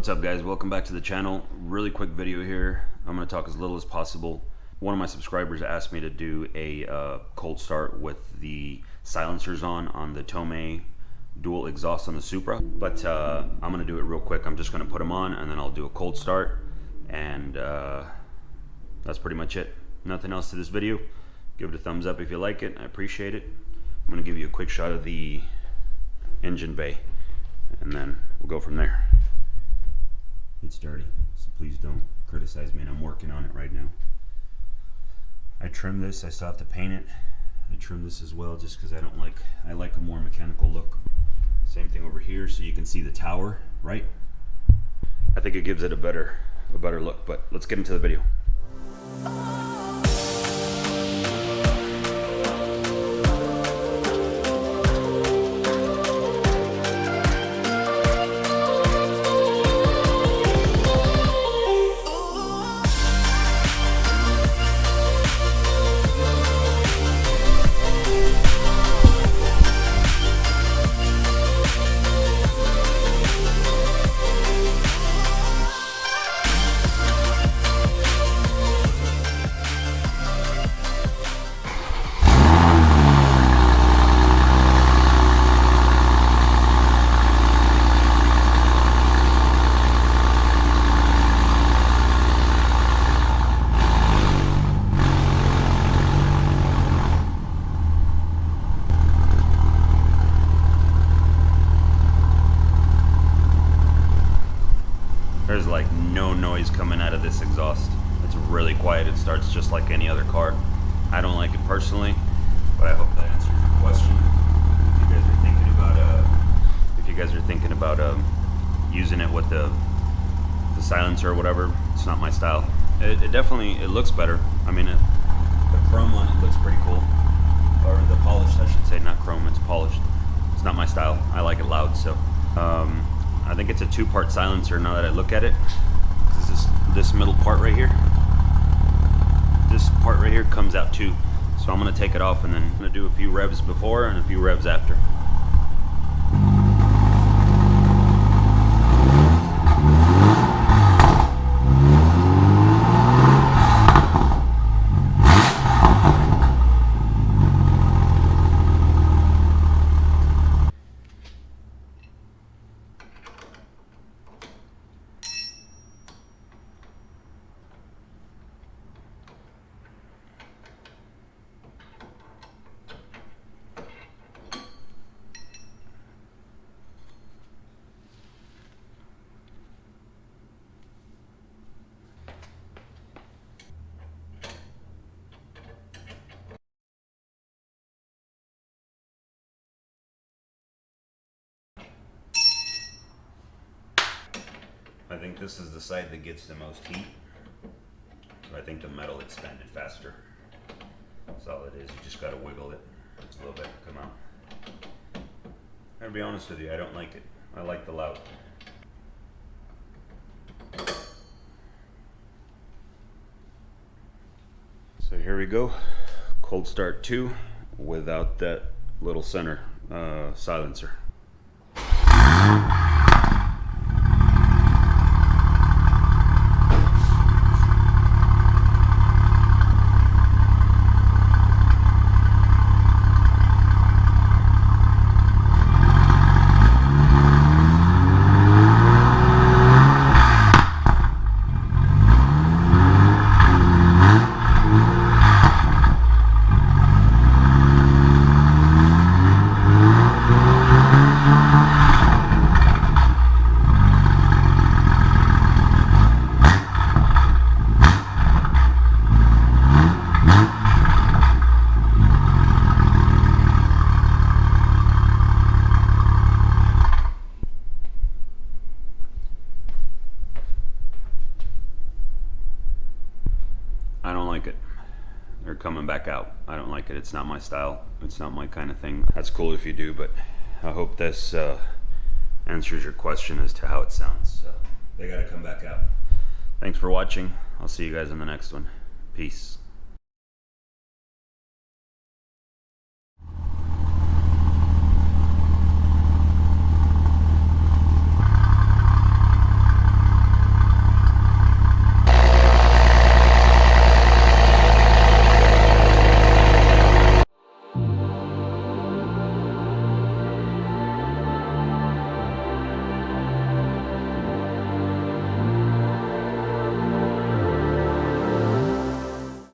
What's up guys, welcome back to the channel. Really quick video here. I'm going to talk as little as possible. One of my subscribers asked me to do a cold start with the silencers on the Tomei dual exhaust on the Supra, but I'm going to do it real quick. I'm just going to put them on and then I'll do a cold start, and that's pretty much it. Nothing else to this video. Give it a thumbs up if you like it. I appreciate it. I'm going to give you a quick shot of the engine bay and then we'll go from there. It's dirty, so please don't criticize me, and I'm working on it right now. I trimmed this, I still have to paint it. I trimmed this as well just because I like a more mechanical look. Same thing over here, so you can see the tower, right? I think it gives it a better look, but let's get into the video. There's like no noise coming out of this exhaust. It's really quiet. It starts just like any other car. I don't like it personally, but I hope that answers your question. If you guys are thinking about using it with the silencer or whatever, it's not my style. It definitely looks better. I mean, the chrome on it looks pretty cool, or the polished, I should say, not chrome. It's polished. It's not my style. I like it loud, so. I think it's a two-part silencer now that I look at it. This middle part right here. This part right here comes out too. So I'm gonna take it off and then I'm gonna do a few revs before and a few revs after. I think this is the side that gets the most heat, so I think the metal expanded faster. That's all it is. You just gotta wiggle it a little bit to come out. I'm gonna be honest with you, I don't like it. I like the loud. So here we go, cold start 2 without that little center silencer. I don't like it. They're coming back out. I don't like it. It's not my style. It's not my kind of thing. That's cool if you do, but I hope this answers your question as to how it sounds. So they gotta come back out. Thanks for watching. I'll see you guys in the next one. Peace.